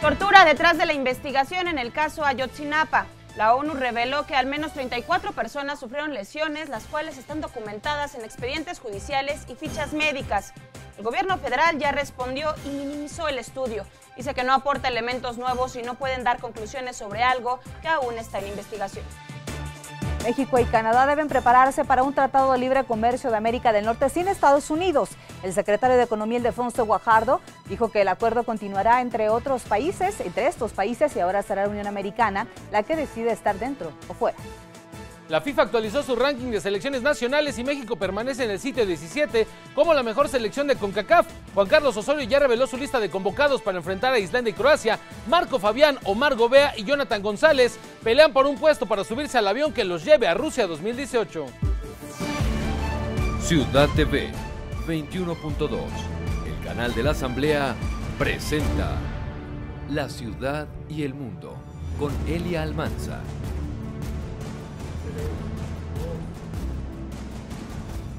Tortura detrás de la investigación en el caso Ayotzinapa. La ONU reveló que al menos 34 personas sufrieron lesiones, las cuales están documentadas en expedientes judiciales y fichas médicas. El gobierno federal ya respondió y minimizó el estudio. Dice que no aporta elementos nuevos y no pueden dar conclusiones sobre algo que aún está en investigación. México y Canadá deben prepararse para un tratado de libre comercio de América del Norte sin Estados Unidos. El secretario de Economía, Ildefonso Guajardo, dijo que el acuerdo continuará entre estos países, y ahora será la Unión Americana la que decide estar dentro o fuera. La FIFA actualizó su ranking de selecciones nacionales y México permanece en el sitio 17 como la mejor selección de CONCACAF. Juan Carlos Osorio ya reveló su lista de convocados para enfrentar a Islandia y Croacia. Marco Fabián, Omar Gobea y Jonathan González pelean por un puesto para subirse al avión que los lleve a Rusia 2018. Ciudad TV 21.2, el canal de la Asamblea, presenta La Ciudad y el Mundo con Elia Almanza.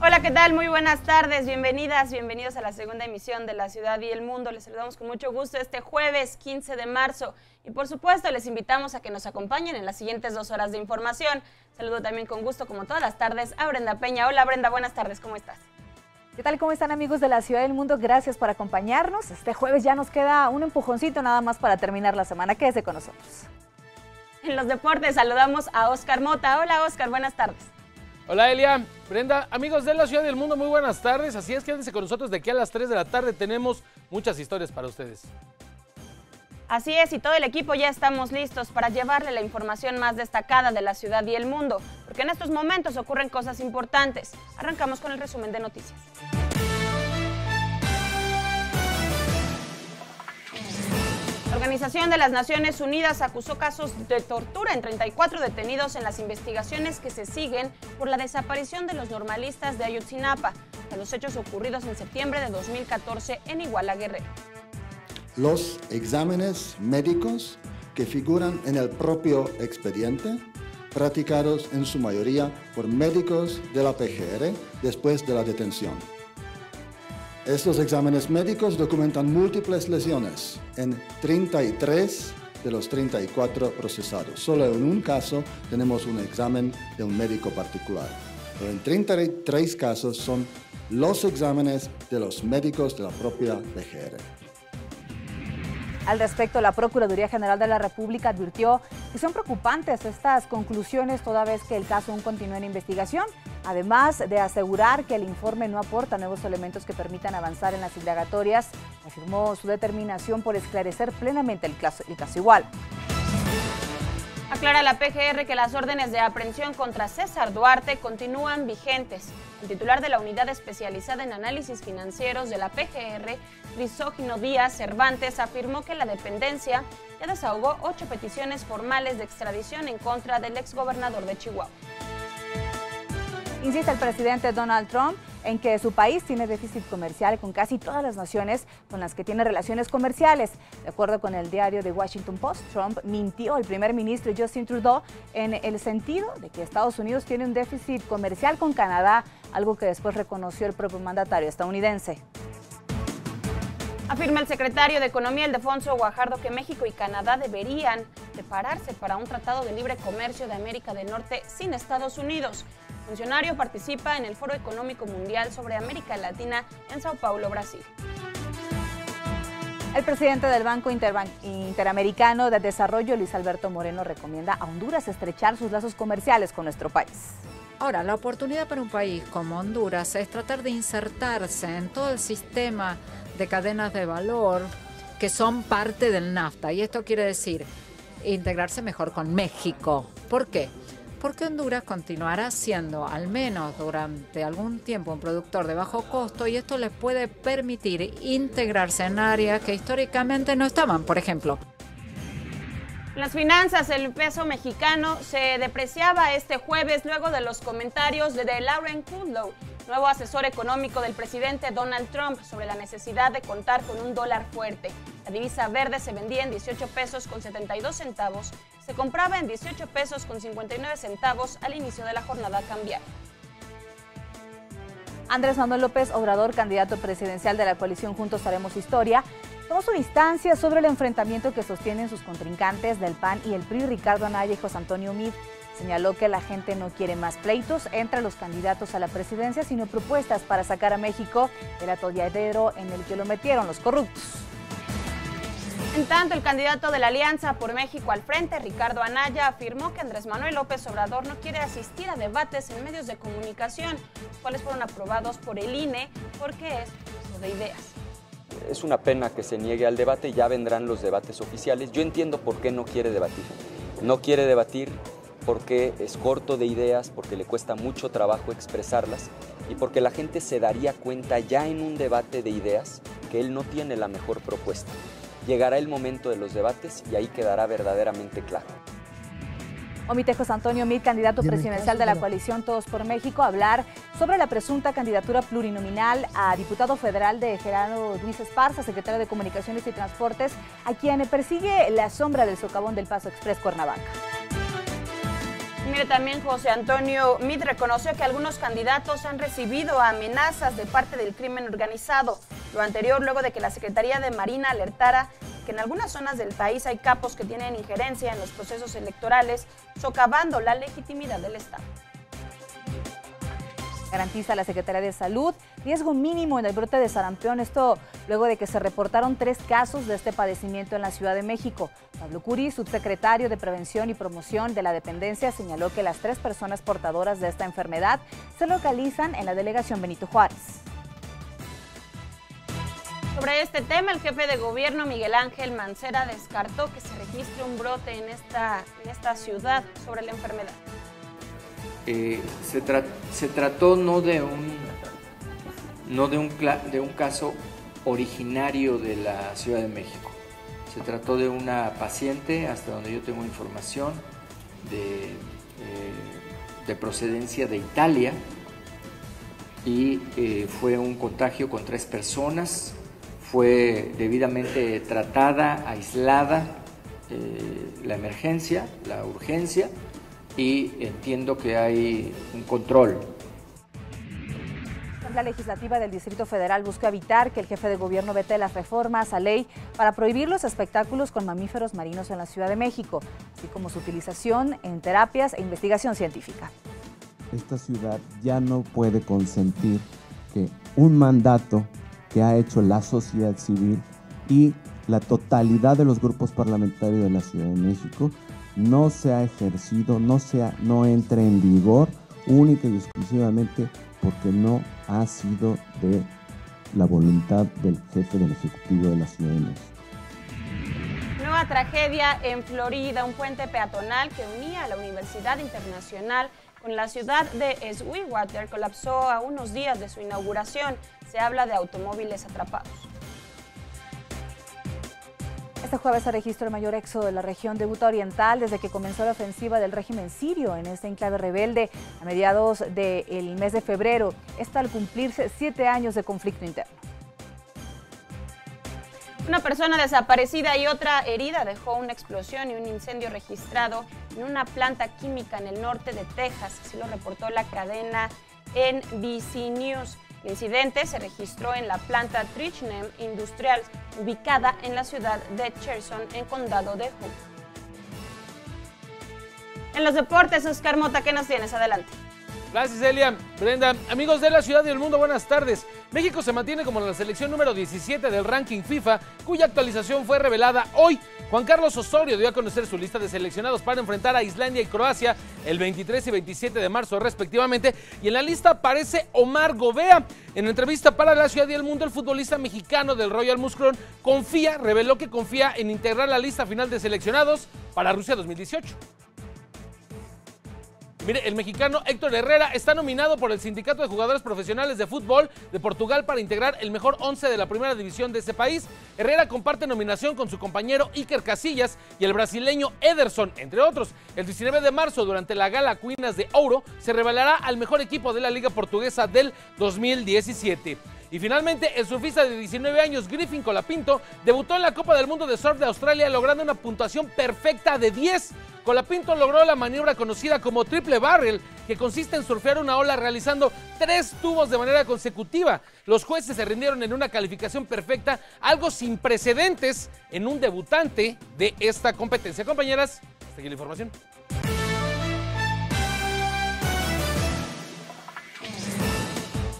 Hola, ¿qué tal? Muy buenas tardes, bienvenidas, bienvenidos a la segunda emisión de La Ciudad y el Mundo. Les saludamos con mucho gusto este jueves 15 de marzo y por supuesto les invitamos a que nos acompañen en las siguientes 2 horas de información. Saludo también con gusto, como todas las tardes, a Brenda Peña. Hola Brenda, buenas tardes, ¿cómo estás? ¿Qué tal? ¿Cómo están, amigos de La Ciudad y el Mundo? Gracias por acompañarnos. Este jueves ya nos queda un empujoncito nada más para terminar la semana. Quédese con nosotros. En los deportes saludamos a Oscar Mota. Hola Oscar, buenas tardes. Hola Elia, Brenda, amigos de La Ciudad y el Mundo, muy buenas tardes. Así es, quédense con nosotros de aquí a las 3 de la tarde. Tenemos muchas historias para ustedes. Así es, y todo el equipo ya estamos listos para llevarle la información más destacada de la ciudad y el mundo, porque en estos momentos ocurren cosas importantes. Arrancamos con el resumen de noticias. La Organización de las Naciones Unidas acusó casos de tortura en 34 detenidos en las investigaciones que se siguen por la desaparición de los normalistas de Ayotzinapa, de los hechos ocurridos en septiembre de 2014 en Iguala, Guerrero. Los exámenes médicos que figuran en el propio expediente, practicados en su mayoría por médicos de la PGR después de la detención. Estos exámenes médicos documentan múltiples lesiones en 33 de los 34 procesados. Solo en un caso tenemos un examen de un médico particular. Pero en 33 casos son los exámenes de los médicos de la propia PGR. Al respecto, la Procuraduría General de la República advirtió que son preocupantes estas conclusiones toda vez que el caso aún continúa en investigación, además de asegurar que el informe no aporta nuevos elementos que permitan avanzar en las indagatorias. Afirmó su determinación por esclarecer plenamente el caso igual. Aclara la PGR que las órdenes de aprehensión contra César Duarte continúan vigentes. El titular de la Unidad Especializada en Análisis Financieros de la PGR, Crisógino Díaz Cervantes, afirmó que la dependencia ya desahogó 8 peticiones formales de extradición en contra del exgobernador de Chihuahua. Insiste el presidente Donald Trump en que su país tiene déficit comercial con casi todas las naciones con las que tiene relaciones comerciales. De acuerdo con el diario The Washington Post, Trump mintió al primer ministro Justin Trudeau en el sentido de que Estados Unidos tiene un déficit comercial con Canadá, algo que después reconoció el propio mandatario estadounidense. Afirma el secretario de Economía, Ildefonso Guajardo, que México y Canadá deberían prepararse para un tratado de libre comercio de América del Norte sin Estados Unidos. El funcionario participa en el Foro Económico Mundial sobre América Latina en Sao Paulo, Brasil. El presidente del Banco Interamericano de Desarrollo, Luis Alberto Moreno, recomienda a Honduras estrechar sus lazos comerciales con nuestro país. Ahora, la oportunidad para un país como Honduras es tratar de insertarse en todo el sistema de cadenas de valor que son parte del NAFTA. Y esto quiere decir integrarse mejor con México. ¿Por qué? Porque Honduras continuará siendo, al menos durante algún tiempo, un productor de bajo costo y esto les puede permitir integrarse en áreas que históricamente no estaban, por ejemplo. En las finanzas, el peso mexicano se depreciaba este jueves luego de los comentarios de Lauren Kudlow, nuevo asesor económico del presidente Donald Trump, sobre la necesidad de contar con un dólar fuerte. La divisa verde se vendía en 18 pesos con 72 centavos, se compraba en 18 pesos con 59 centavos al inicio de la jornada cambiaria. Andrés Manuel López Obrador, candidato presidencial de la coalición Juntos Haremos Historia, tomó su distancia sobre el enfrentamiento que sostienen sus contrincantes del PAN y el PRI, Ricardo Anaya y José Antonio Meade. Señaló que la gente no quiere más pleitos entre los candidatos a la presidencia, sino propuestas para sacar a México del atolladero en el que lo metieron los corruptos. En tanto, el candidato de la Alianza por México al Frente, Ricardo Anaya, afirmó que Andrés Manuel López Obrador no quiere asistir a debates en medios de comunicación, los cuales fueron aprobados por el INE porque es uso de ideas. Es una pena que se niegue al debate, ya vendrán los debates oficiales. Yo entiendo por qué no quiere debatir. No quiere debatir porque es corto de ideas, porque le cuesta mucho trabajo expresarlas y porque la gente se daría cuenta ya en un debate de ideas que él no tiene la mejor propuesta. Llegará el momento de los debates y ahí quedará verdaderamente claro. Omite José Antonio Meade, candidato presidencial de la coalición Todos por México, hablar sobre la presunta candidatura plurinominal a diputado federal de Gerardo Luis Esparza, secretario de Comunicaciones y Transportes, a quien persigue la sombra del socavón del Paso Express Cuernavaca. Mire, también José Antonio Meade reconoció que algunos candidatos han recibido amenazas de parte del crimen organizado. Lo anterior luego de que la Secretaría de Marina alertara que en algunas zonas del país hay capos que tienen injerencia en los procesos electorales, socavando la legitimidad del Estado. Garantiza la Secretaría de Salud riesgo mínimo en el brote de sarampión, esto luego de que se reportaron 3 casos de este padecimiento en la Ciudad de México. Pablo Curi, subsecretario de Prevención y Promoción de la Dependencia, señaló que las 3 personas portadoras de esta enfermedad se localizan en la delegación Benito Juárez. Sobre este tema, el jefe de gobierno Miguel Ángel Mancera descartó que se registre un brote en esta ciudad sobre la enfermedad. Se trató no de un caso originario de la Ciudad de México. Se trató de una paciente, hasta donde yo tengo información, de procedencia de Italia, y fue un contagio con 3 personas. Fue debidamente tratada, aislada la emergencia, la urgencia, y entiendo que hay un control. La legislativa del Distrito Federal busca evitar que el jefe de gobierno vete las reformas a ley para prohibir los espectáculos con mamíferos marinos en la Ciudad de México, así como su utilización en terapias e investigación científica. Esta ciudad ya no puede consentir que un mandato que ha hecho la sociedad civil y la totalidad de los grupos parlamentarios de la Ciudad de México no se ha ejercido, no entre en vigor única y exclusivamente porque no ha sido de la voluntad del jefe del Ejecutivo de la Ciudad de México. Nueva tragedia en Florida, un puente peatonal que unía a la Universidad Internacional con la ciudad de Sweetwater colapsó a unos días de su inauguración. Se habla de automóviles atrapados. Este jueves se registró el mayor éxodo de la región de Ghouta Oriental desde que comenzó la ofensiva del régimen sirio en este enclave rebelde a mediados del mes de febrero. Esto al cumplirse 7 años de conflicto interno. Una persona desaparecida y otra herida dejó una explosión y un incendio registrado en una planta química en el norte de Texas, así lo reportó la cadena NBC News. El incidente se registró en la planta Trichnam Industrial, ubicada en la ciudad de Cherson, en condado de Hood. En los deportes, Oscar Mota, ¿qué nos tienes? Adelante. Gracias, Elia. Brenda, amigos de la ciudad y del mundo, buenas tardes. México se mantiene como la selección número 17 del ranking FIFA, cuya actualización fue revelada hoy. Juan Carlos Osorio dio a conocer su lista de seleccionados para enfrentar a Islandia y Croacia el 23 y 27 de marzo respectivamente, y en la lista aparece Omar Gobea. En entrevista para La Ciudad y el Mundo, el futbolista mexicano del Royal Muscron reveló que confía en integrar la lista final de seleccionados para Rusia 2018. Mire, el mexicano Héctor Herrera está nominado por el Sindicato de Jugadores Profesionales de Fútbol de Portugal para integrar el mejor 11 de la primera división de ese país. Herrera comparte nominación con su compañero Iker Casillas y el brasileño Ederson, entre otros. El 19 de marzo, durante la gala Cuinas de Ouro, se revelará al mejor equipo de la Liga Portuguesa del 2017. Y finalmente, el surfista de 19 años, Griffin Colapinto, debutó en la Copa del Mundo de Surf de Australia logrando una puntuación perfecta de 10. Colapinto logró la maniobra conocida como triple barrel, que consiste en surfear una ola realizando 3 tubos de manera consecutiva. Los jueces se rindieron en una calificación perfecta, algo sin precedentes en un debutante de esta competencia. Compañeras, hasta aquí la información.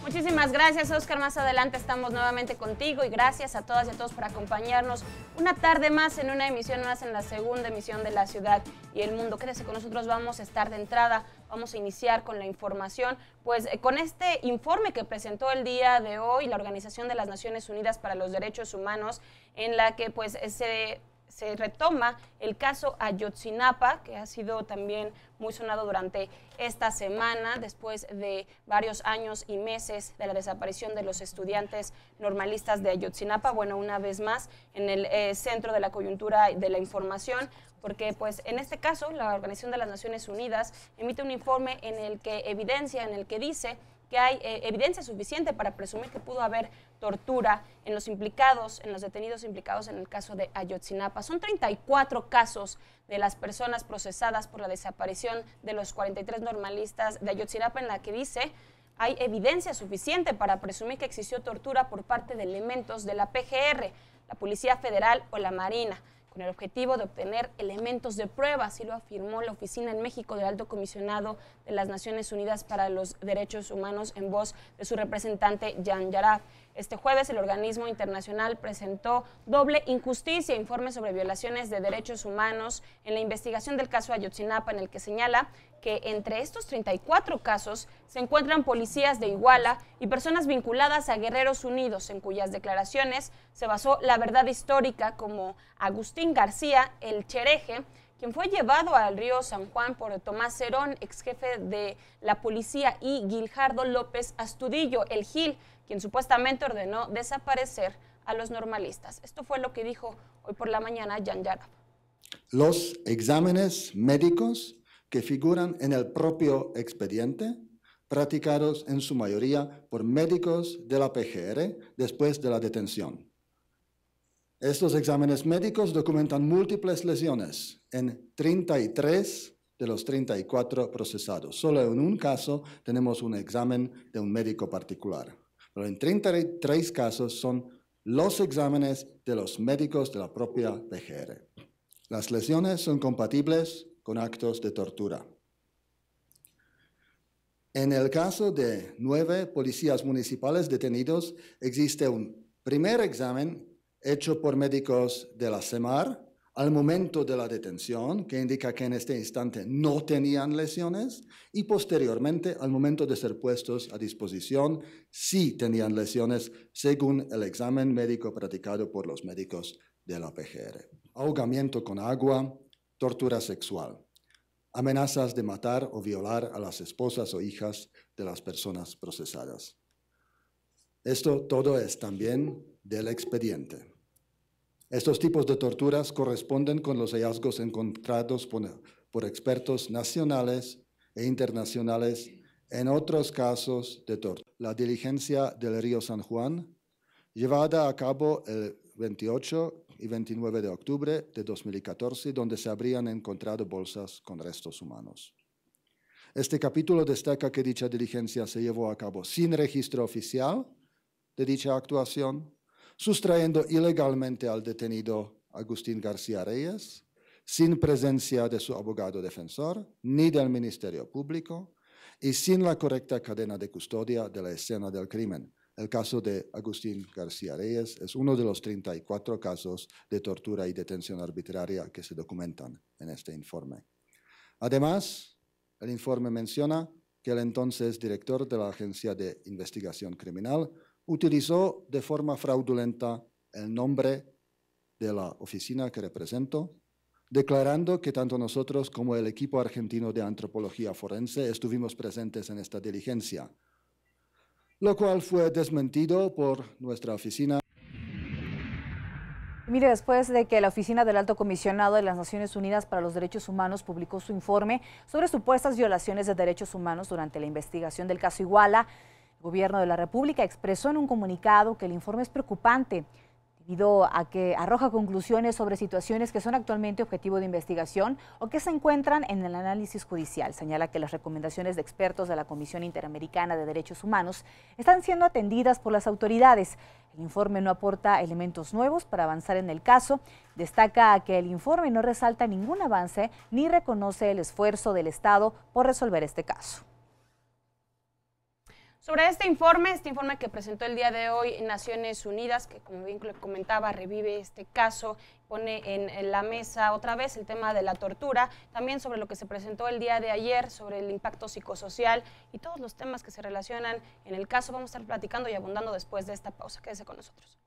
Muchísimas gracias, Oscar. Más adelante estamos nuevamente contigo y gracias a todas y a todos por acompañarnos una tarde más en una emisión más, en la segunda emisión de La Ciudad y el Mundo. Quédese con nosotros, vamos a estar de entrada, vamos a iniciar con la información, pues con este informe que presentó el día de hoy la Organización de las Naciones Unidas para los Derechos Humanos, en la que pues se retoma el caso Ayotzinapa, que ha sido también muy sonado durante esta semana, después de varios años y meses de la desaparición de los estudiantes normalistas de Ayotzinapa. Bueno, una vez más, en el centro de la coyuntura de la información, porque pues en este caso la Organización de las Naciones Unidas emite un informe en el que dice que hay evidencia suficiente para presumir que pudo haber tortura en los detenidos implicados en el caso de Ayotzinapa. Son 34 casos de las personas procesadas por la desaparición de los 43 normalistas de Ayotzinapa, en la que dice hay evidencia suficiente para presumir que existió tortura por parte de elementos de la PGR, la Policía Federal o la Marina, con el objetivo de obtener elementos de prueba, así lo afirmó la Oficina en México del Alto Comisionado de las Naciones Unidas para los Derechos Humanos en voz de su representante Jan Yarab. Este jueves el organismo internacional presentó doble injusticia, informe sobre violaciones de derechos humanos en la investigación del caso Ayotzinapa, en el que señala que entre estos 34 casos se encuentran policías de Iguala y personas vinculadas a Guerreros Unidos, en cuyas declaraciones se basó la verdad histórica, como Agustín García, el Chereje, quien fue llevado al río San Juan por Tomás Cerón, ex jefe de la policía, y Giljardo López Astudillo, el Gil, quien supuestamente ordenó desaparecer a los normalistas. Esto fue lo que dijo hoy por la mañana Jan Yarab. Los exámenes médicos que figuran en el propio expediente, practicados en su mayoría por médicos de la PGR después de la detención. Estos exámenes médicos documentan múltiples lesiones en 33 de los 34 procesados. Solo en un caso tenemos un examen de un médico particular. Pero en 33 casos son los exámenes de los médicos de la propia PGR. Las lesiones son compatibles con actos de tortura. En el caso de 9 policías municipales detenidos, existe un primer examen hecho por médicos de la SEMAR al momento de la detención, que indica que en este instante no tenían lesiones, y posteriormente, al momento de ser puestos a disposición, sí tenían lesiones, según el examen médico practicado por los médicos de la PGR. Ahogamiento con agua, tortura sexual, amenazas de matar o violar a las esposas o hijas de las personas procesadas. Esto todo es también del expediente. Estos tipos de torturas corresponden con los hallazgos encontrados por expertos nacionales e internacionales en otros casos de tortura. La diligencia del río San Juan, llevada a cabo el 28 y 29 de octubre de 2014, donde se habrían encontrado bolsas con restos humanos. Este capítulo destaca que dicha diligencia se llevó a cabo sin registro oficial de dicha actuación, sustrayendo ilegalmente al detenido Agustín García Reyes, sin presencia de su abogado defensor ni del Ministerio Público y sin la correcta cadena de custodia de la escena del crimen. El caso de Agustín García Reyes es uno de los 34 casos de tortura y detención arbitraria que se documentan en este informe. Además, el informe menciona que el entonces director de la Agencia de Investigación Criminal utilizó de forma fraudulenta el nombre de la oficina que represento, declarando que tanto nosotros como el equipo argentino de antropología forense estuvimos presentes en esta diligencia, lo cual fue desmentido por nuestra oficina. Mire, después de que la Oficina del Alto Comisionado de las Naciones Unidas para los Derechos Humanos publicó su informe sobre supuestas violaciones de derechos humanos durante la investigación del caso Iguala, El Gobierno de la República expresó en un comunicado que el informe es preocupante, debido a que arroja conclusiones sobre situaciones que son actualmente objetivo de investigación o que se encuentran en el análisis judicial. Señala que las recomendaciones de expertos de la Comisión Interamericana de Derechos Humanos están siendo atendidas por las autoridades. El informe no aporta elementos nuevos para avanzar en el caso. Destaca que el informe no resalta ningún avance ni reconoce el esfuerzo del Estado por resolver este caso. Sobre este informe que presentó el día de hoy Naciones Unidas, que como bien comentaba, revive este caso, pone en la mesa otra vez el tema de la tortura, también sobre lo que se presentó el día de ayer, sobre el impacto psicosocial y todos los temas que se relacionan en el caso. Vamos a estar platicando y abundando después de esta pausa. Quédese con nosotros.